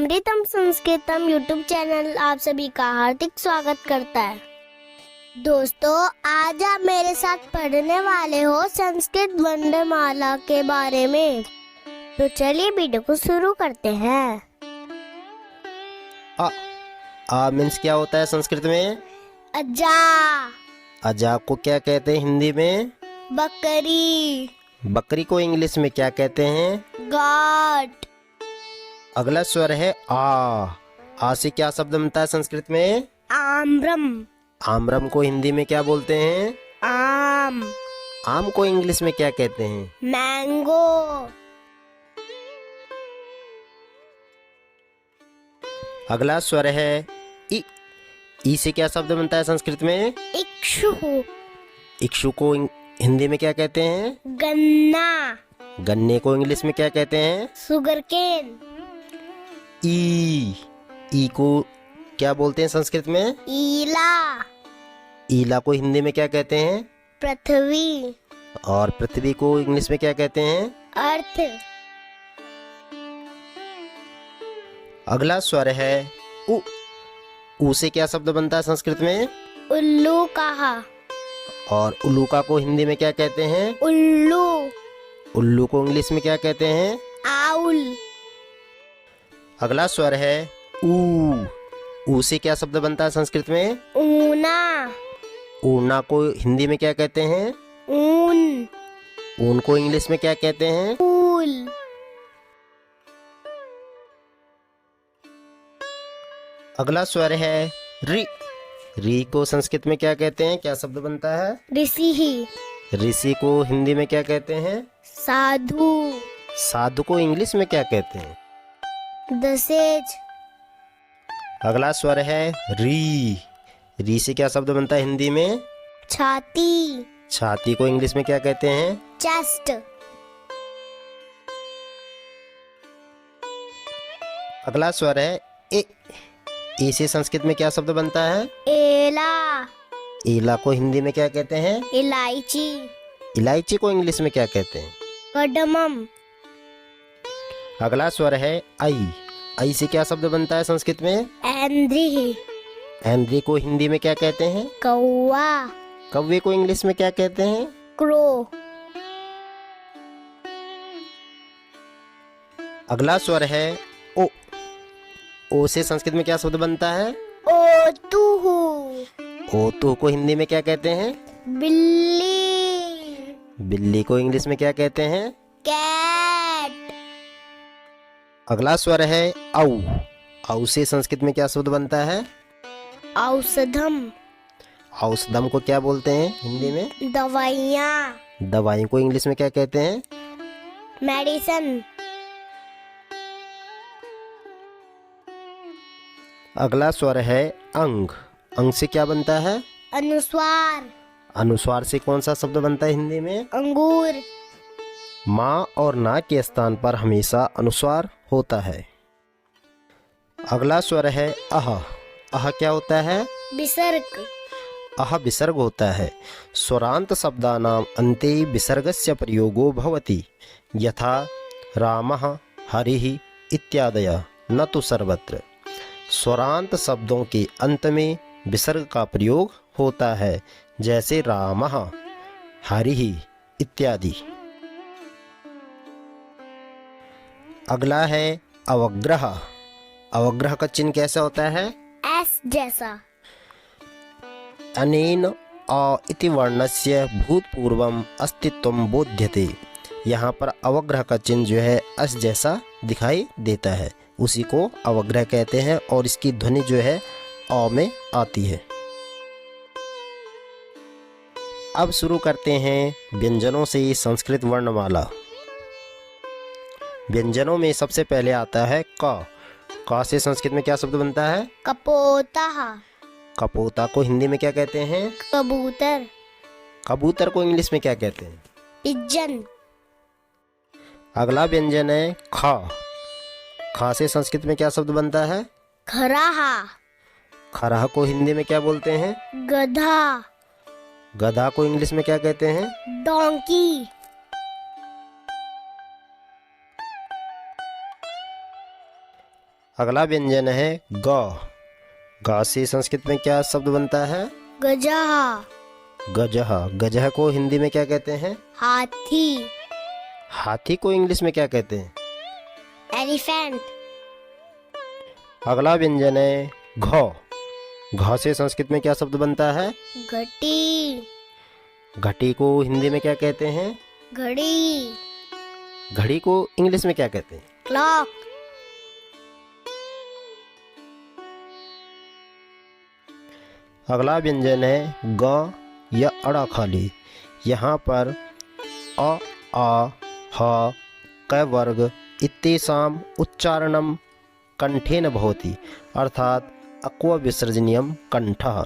अमृतम संस्कृतम YouTube channel आप सभी का हार्दिक स्वागत करता है। दोस्तों, आज आप मेरे साथ पढ़ने वाले हो संस्कृत वर्णमाला के बारे में। तो चलिए वीडियो को शुरू करते हैं। आ मीन्स क्या होता है संस्कृत में? अजा। अजा को क्या कहते हैं हिंदी में? बकरी। बकरी को इंग्लिश में क्या कहते हैं? गाट। अगला स्वर है आ से क्या शब्द बनता है संस्कृत में? आम्रम। आम्रम को हिंदी में क्या बोलते हैं? आम। आम को इंग्लिश में क्या कहते हैं? मैंगो। अगला स्वर है ई से क्या शब्द बनता है संस्कृत में? इक्षु। इक्षु को हिंदी में क्या कहते हैं? गन्ना। गन्ने को इंग्लिश में क्या कहते हैं? Sugar cane. ई को क्या बोलते हैं संस्कृत में? ईला। ईला को हिंदी में क्या कहते हैं? पृथ्वी। और पृथ्वी को इंग्लिश में क्या कहते हैं? अर्थ। अगला स्वर है उ से क्या शब्द बनता है संस्कृत में? उल्लू कहा। और उल्लूका को हिंदी में क्या कहते हैं? उल्लू। उल्लू को इंग्लिश में क्या कहते हैं? आउल। अगला स्वर है ऊ से क्या शब्द बनता है संस्कृत में? ऊना। ऊना को हिंदी में क्या कहते हैं? ऊन। ऊन को इंग्लिश में क्या कहते हैं? ऊल। अगला स्वर है री को संस्कृत में क्या कहते हैं? क्या शब्द बनता है? ऋषि ही। ऋषि को हिंदी में क्या कहते हैं? साधु। साधु को इंग्लिश में क्या कहते हैं? दसेज। अगला स्वर है री से क्या शब्द बनता है हिंदी में? छाती। छाती को इंग्लिश में क्या कहते हैं? चेस्ट। अगला स्वर है ए से संस्कृत में क्या शब्द बनता है? एला। एला को हिंदी में क्या कहते हैं? इलायची। इलायची को इंग्लिश में क्या कहते हैं? कदमम। अगला स्वर है आई से क्या शब्द बनता है संस्कृत में? एंद्री। एंद्री को हिंदी में क्या कहते हैं? कौवा। कौवे को इंग्लिश में क्या कहते हैं? क्रो। अगला स्वर है ओ से संस्कृत में क्या शब्द बनता है? ओतुहु। ओतु को हिंदी में क्या कहते हैं? बिल्ली। बिल्ली को इंग्लिश में क्या कहते हैं? कैट। अगला स्वर है औ से संस्कृत में क्या शब्द बनता है? औषधम। औषधम को क्या बोलते हैं हिंदी में? दवाइयाँ। दवाई को इंग्लिश में क्या कहते हैं? मेडिसिन। अगला स्वर है अंग से क्या बनता है? अनुस्वार। अनुस्वार से कौन सा शब्द बनता है हिंदी में? अंगूर। माँ और ना के स्थान पर हमेशा अनुस्वार होता है। अगला स्वर है अह क्या होता है? विसर्ग। अह विसर्ग होता है। स्वरांत शब्दानां अन्ते विसर्गस्य प्रयोगो भवति यथा रामः हरिः इत्यादयः न तो सर्वत्र। स्वरांत शब्दों के अंत में विसर्ग का प्रयोग होता है, जैसे रामः, हरिः इत्यादि। अगला है अवग्रह। अवग्रह का चिन्ह कैसा होता है? एस जैसा। अनेन अ इति वर्णस्य भूतपूर्वम अस्तित्वम बोध्यते। यहाँ पर अवग्रह का चिन्ह जो है अस जैसा दिखाई देता है, उसी को अवग्रह कहते हैं और इसकी ध्वनि जो है अ में आती है। अब शुरू करते हैं व्यंजनों से संस्कृत वर्णमाला। व्यंजनों में सबसे पहले आता है क से संस्कृत में क्या शब्द बनता है? कपोता। कपोता को हिंदी में क्या कहते हैं? कबूतर। कबूतर को इंग्लिश में क्या कहते हैं? पिजन। अगला व्यंजन है ख से संस्कृत में क्या शब्द बनता है? खराहा। खराह को हिंदी में क्या बोलते हैं? गधा। गधा को इंग्लिश में क्या कहते हैं? डोंकी। अगला व्यंजन है ग। ग से संस्कृत में क्या शब्द बनता है? गजहा, गजह। गजह को हिंदी में क्या कहते हैं? हाथी। हाथी को इंग्लिश में क्या कहते हैं? एलिफेंट। अगला व्यंजन है घ। घ से संस्कृत में क्या शब्द बनता है? घटी, घटी को हिंदी में क्या कहते हैं? घड़ी। घड़ी को इंग्लिश में क्या कहते हैं? क्लॉक। अगला व्यंजन है ग या अड़ा खाली। यहाँ पर अ, आ, ह, क वर्ग इत्येषाम् उच्चारणम कंठेन भवति, अर्थात अक्व विसर्जनीयम कंठः,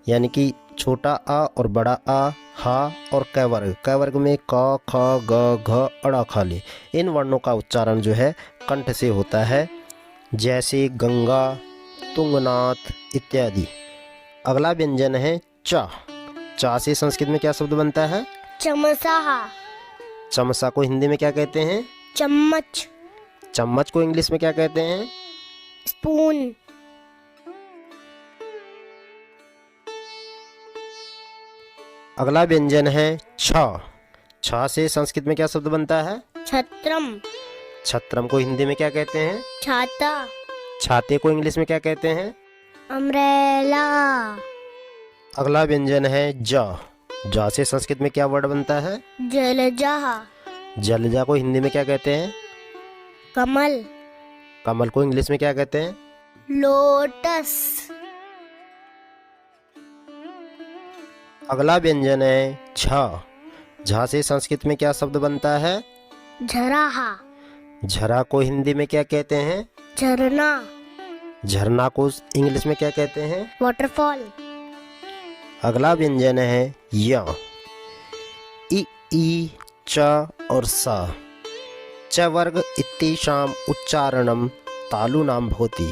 यानी कि छोटा आ और बड़ा आ, हा और क वर्ग। क वर्ग में क, ख, ग, घ, अड़ा खाली, इन वर्णों का उच्चारण जो है कंठ से होता है, जैसे गंगा, तुंगनाथ इत्यादि। अगला व्यंजन है चा। चा से संस्कृत में क्या शब्द बनता है? चमचा, चमचा को हिंदी में क्या कहते हैं? चम्मच। चम्मच को इंग्लिश में क्या कहते हैं? स्पून। अगला व्यंजन है छ। छ से संस्कृत में क्या शब्द बनता है? छत्रम, छत्रम को हिंदी में क्या कहते हैं? छाता। छाते को इंग्लिश में क्या कहते हैं? अम्ब्रेला। अगला व्यंजन है ज। ज से संस्कृत में क्या वर्ड बनता है? जलजा, जलजा को हिंदी में क्या कहते हैं? कमल। कमल को इंग्लिश में क्या कहते हैं? लोटस। अगला व्यंजन है झ। झ से संस्कृत में क्या शब्द बनता है? झराहा, झरा को हिंदी में क्या कहते हैं? झरना। झरना को इंग्लिश में क्या कहते हैं? वाटरफॉल। अगला व्यंजन है य। इ, ई, च और स। च वर्ग इत्येषाम् उच्चारणं तालूनां भवति।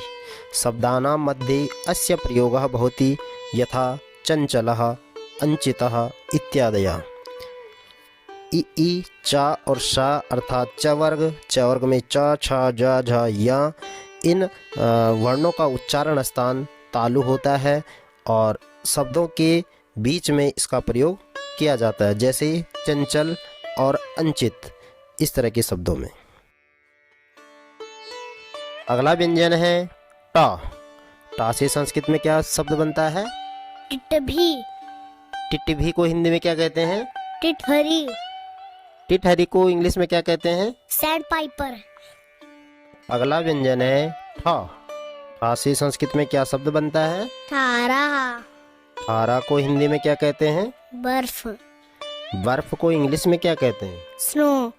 शब्दानां मध्ये अस्य प्रयोगः भवति, यथा चंचलः, अंचितः इत्यादयः। इ, ई, च और स अर्थात च वर्ग में च, छ, ज, झ, य, इन वर्णों का उच्चारण स्थान तालु होता है और शब्दों के बीच में इसका प्रयोग किया जाता है, जैसे चंचल और अंचित, इस तरह के शब्दों में। अगला व्यंजन है टा। टा से संस्कृत में क्या शब्द बनता है? टिटभी, टिटभी को हिंदी में क्या कहते हैं? टिटहरी। टिटहरी को इंग्लिश में क्या कहते हैं? Sand Piper. अगला व्यंजन है ठा। ठा से संस्कृत में क्या शब्द बनता है? ठारा, ठारा को हिंदी में क्या कहते हैं? बर्फ। बर्फ को इंग्लिश में क्या कहते हैं? स्नो।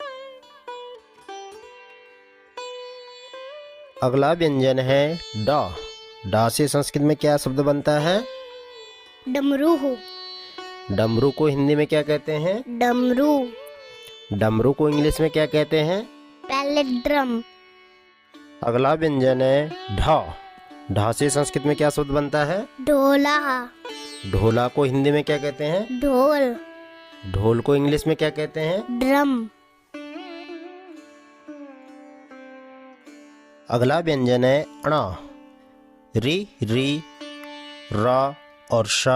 अगला व्यंजन है डा। डा से संस्कृत में क्या शब्द बनता है? डमरू, डमरू को हिंदी में क्या कहते हैं? डमरू। डमरू को इंग्लिश में क्या कहते हैं? पैलेड्रम। अगला व्यंजन है ढा। ढा से संस्कृत में क्या शब्द बनता है? ढोला, ढोला को हिंदी में क्या कहते हैं? ढोल। ढोल को इंग्लिश में क्या कहते हैं? ड्रम। अगला व्यंजन है अणा। री, री, रा और श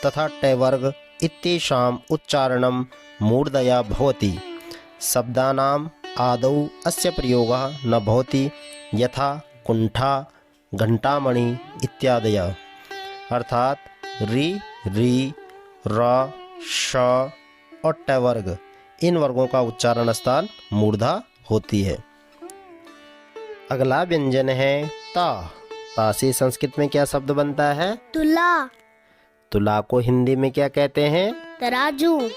तथा ट वर्ग इत्येषाम् उच्चारणं मूर्धया भवति। शब्दानाम् आदौ अस्य प्रयोगः न भवति, यथा कुंठा, घंटामणि इत्यादयः। अर्थात री, री, रा, श और ट वर्ग, इन वर्गों का उच्चारण स्थान मूर्धा होती है। अगला व्यंजन है ता। ता से संस्कृत में क्या शब्द बनता है? तुला, तुला को हिंदी में क्या कहते हैं? तराजू।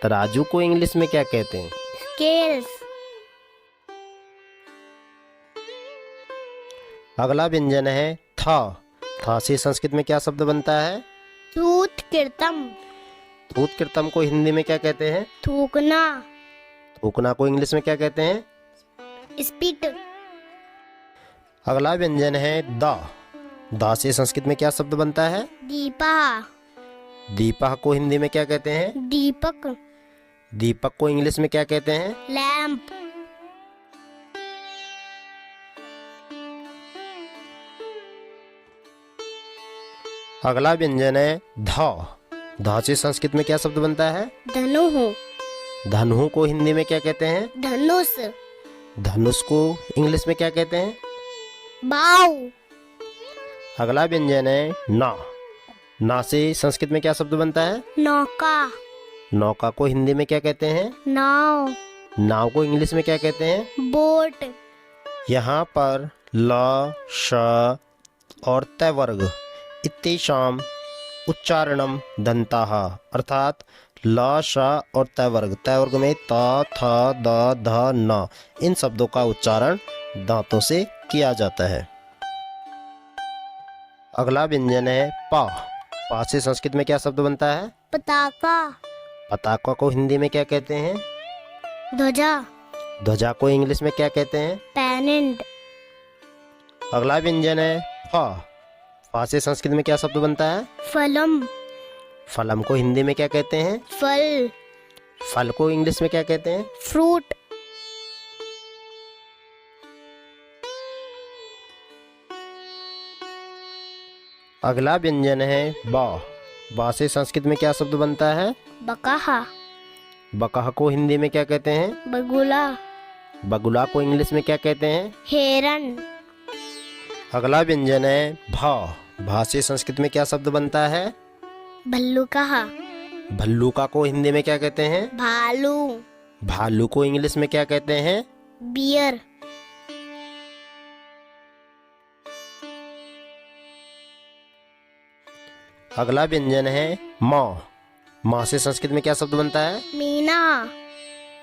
तराजू को इंग्लिश में क्या कहते हैं? स्केल्स। अगला व्यंजन है था। था से संस्कृत में क्या शब्द बनता है? थूत कृतम। थूत कृतम को हिंदी में क्या कहते हैं? थूकना। थूकना को इंग्लिश में क्या कहते हैं? स्पीट। अगला व्यंजन है दा। दा से संस्कृत में क्या शब्द बनता है? दीपा। दीपा को हिंदी में क्या कहते हैं? दीपक। दीपक को इंग्लिश में क्या कहते हैं? लैंप। अगला व्यंजन है ध। ध से संस्कृत में क्या शब्द बनता है? धनु। धनु को हिंदी में क्या कहते हैं? धनुष। धनुष को इंग्लिश में क्या कहते हैं? बाव। अगला व्यंजन है ना। ना से संस्कृत में क्या शब्द बनता है? नौका। नौका को हिंदी में क्या कहते हैं? नाव। नाव को इंग्लिश में क्या कहते हैं? बोट। यहाँ पर ल, श और त वर्ग इत्येषाम् उच्चारणम दन्ताः, अर्थात ल, श और त वर्ग में त, थ, द, ध, न इन शब्दों का उच्चारण दांतों से किया जाता है। अगला व्यंजन है पा। पा से संस्कृत में क्या शब्द बनता है? पताका। पताका को हिंदी में क्या कहते हैं? ध्वजा। ध्वजा को इंग्लिश में क्या कहते हैं? पेनेंट। अगला व्यंजन है फा। फा से संस्कृत में क्या शब्द बनता है? फलम। फलम को हिंदी में क्या कहते हैं? फल। फल को इंग्लिश में क्या कहते हैं? फ्रूट। अगला व्यंजन है बा। बा से संस्कृत में क्या शब्द बनता है? बकाहा। बकाह को हिंदी में क्या कहते हैं? बगुला। बगुला को इंग्लिश में क्या कहते हैं? हेरन। अगला व्यंजन है भा। भा से संस्कृत में क्या शब्द बनता है? भल्लुकाहा। भल्लूका को हिंदी में क्या कहते हैं? भालू। भालू को इंग्लिश में क्या कहते हैं? बियर। अगला व्यंजन है माँ। माँ से संस्कृत में क्या शब्द बनता है? मीना।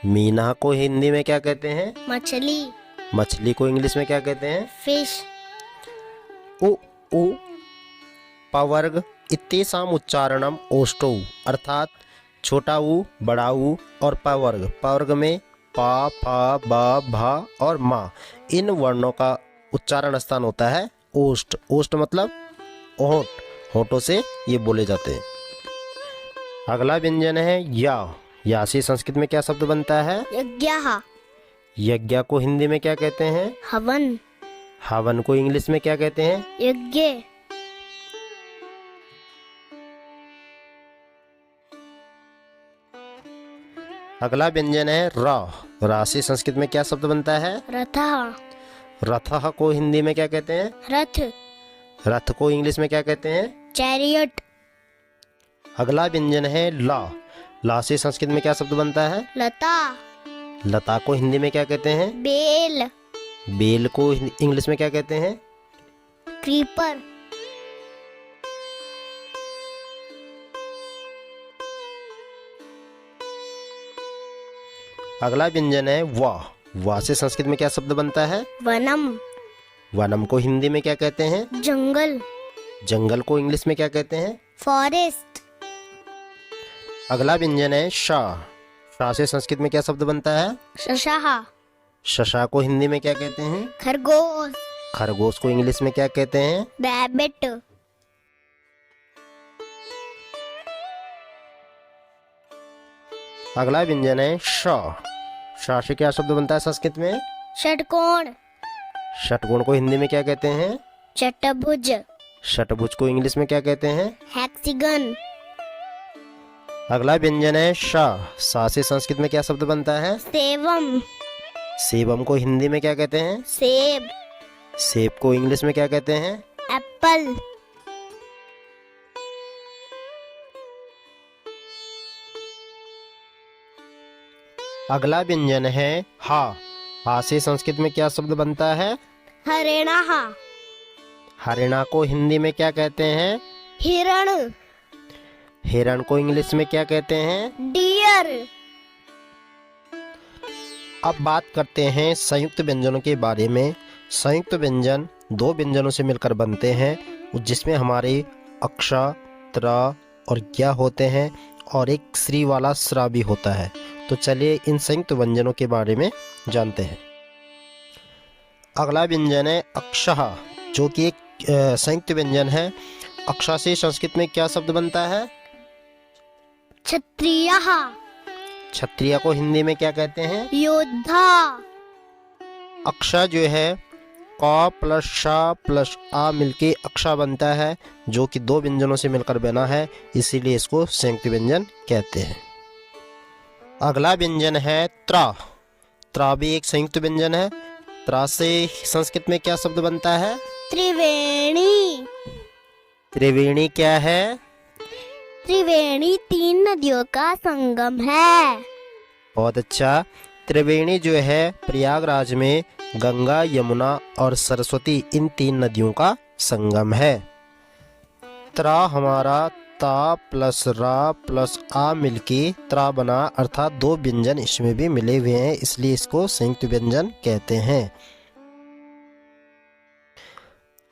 मीना को हिंदी में क्या कहते हैं? मछली। मछली को इंग्लिश में क्या कहते हैं? फिश। उ उ पवर्ग इत्येषाम् उच्चारणम ओष्ठौ, अर्थात छोटा ऊ, बड़ा ऊ और पवर्ग। पवर्ग में पा, फा, बा, भा और मा इन वर्णों का उच्चारण स्थान होता है ओष्ठ। ओष्ठ मतलब ओंठ। होठों से ये बोले जाते हैं। अगला व्यंजन है या। या से संस्कृत में क्या शब्द बनता है? यज्ञः। यज्ञ को हिंदी में क्या कहते हैं? हवन। हवन को इंग्लिश में क्या कहते हैं? यज्ञ। अगला व्यंजन है रा। रा से संस्कृत में क्या शब्द बनता है? रथः। रथः को हिंदी में क्या कहते हैं? रथ। रथ को इंग्लिश में क्या कहते हैं? चैरियट। अगला व्यंजन है ला। ला से संस्कृत में क्या शब्द बनता है? लता। लता को हिंदी में क्या कहते हैं? बेल। बेल को इंग्लिश में क्या कहते हैं? क्रीपर। अगला व्यंजन है वा। वा से संस्कृत में क्या शब्द बनता है? वनम। वनम को हिंदी में क्या कहते हैं? जंगल। जंगल को इंग्लिश में क्या कहते हैं? फॉरेस्ट। अगला व्यंजन है शा। शा से संस्कृत में क्या शब्द बनता है? शशाहा। शशा को हिंदी में क्या कहते हैं? खरगोश। खरगोश को इंग्लिश में क्या कहते हैं? रैबिट। अगला व्यंजन है शा। शा से क्या शब्द बनता है संस्कृत में? षटकोण। षटकोण को हिंदी में क्या कहते हैं? चतुर्भुज। षटभुज को इंग्लिश में क्या कहते हैं? हेक्सागन। अगला व्यंजन है शा। सा से संस्कृत में क्या शब्द बनता है? सेवम। सेबम को हिंदी में क्या कहते हैं? सेब। सेब को इंग्लिश में क्या कहते हैं? एप्पल। अगला व्यंजन है हा। हा से संस्कृत में क्या शब्द बनता है? हरिणाहा। हरिणा को हिंदी में क्या कहते हैं? हिरण। हिरण को इंग्लिश में क्या कहते हैं? डियर। अब बात करते हैं संयुक्त व्यंजनों के बारे में। संयुक्त व्यंजन दो व्यंजनों से मिलकर बनते हैं, जिसमें हमारे अक्ष, त्र और ज्ञ होते हैं और एक श्री वाला स्रा भी होता है। तो चलिए इन संयुक्त व्यंजनों के बारे में जानते हैं। अगला व्यंजन है अक्षः, जो कि एक संयुक्त व्यंजन है। अक्षा से संस्कृत में क्या शब्द बनता है? क्षत्रियः। क्षत्रिय को हिंदी में क्या कहते हैं? योद्धा। अक्षा जो है क प्लस श प्लस आ मिलके अक्षा बनता है, जो कि दो व्यंजनों से मिलकर बना है, इसीलिए इसको संयुक्त व्यंजन कहते हैं। अगला व्यंजन है त्रा। त्रा भी एक संयुक्त व्यंजन है। त्रा से संस्कृत में क्या शब्द बनता है? त्रिवेणी। त्रिवेणी क्या है? त्रिवेणी 3 नदियों का संगम है। बहुत अच्छा। त्रिवेणी जो है प्रयागराज में गंगा, यमुना और सरस्वती इन 3 नदियों का संगम है। त्रा हमारा ता प्लस रा प्लस आ मिलके त्रा बना, अर्थात दो व्यंजन इसमें भी मिले हुए हैं, इसलिए इसको संयुक्त व्यंजन कहते हैं।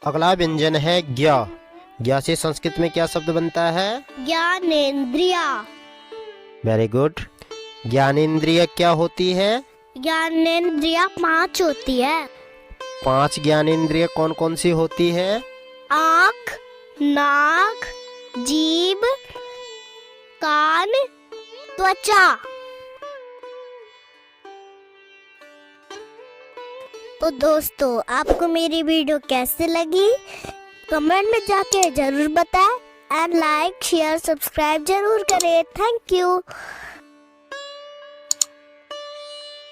अगला व्यंजन है ज्ञा। ज्ञा से संस्कृत में क्या शब्द बनता है? ज्ञानेंद्रिय। Very good. ज्ञानेंद्रिय क्या होती है? ज्ञानेंद्रिय 5 होती है। 5 ज्ञानेंद्रिय कौन कौन सी होती है? आँख, नाक, जीभ, कान, त्वचा। तो दोस्तों, आपको मेरी वीडियो कैसे लगी कमेंट में जाके जरूर बताएं एंड लाइक शेयर सब्सक्राइब जरूर करें। Thank you.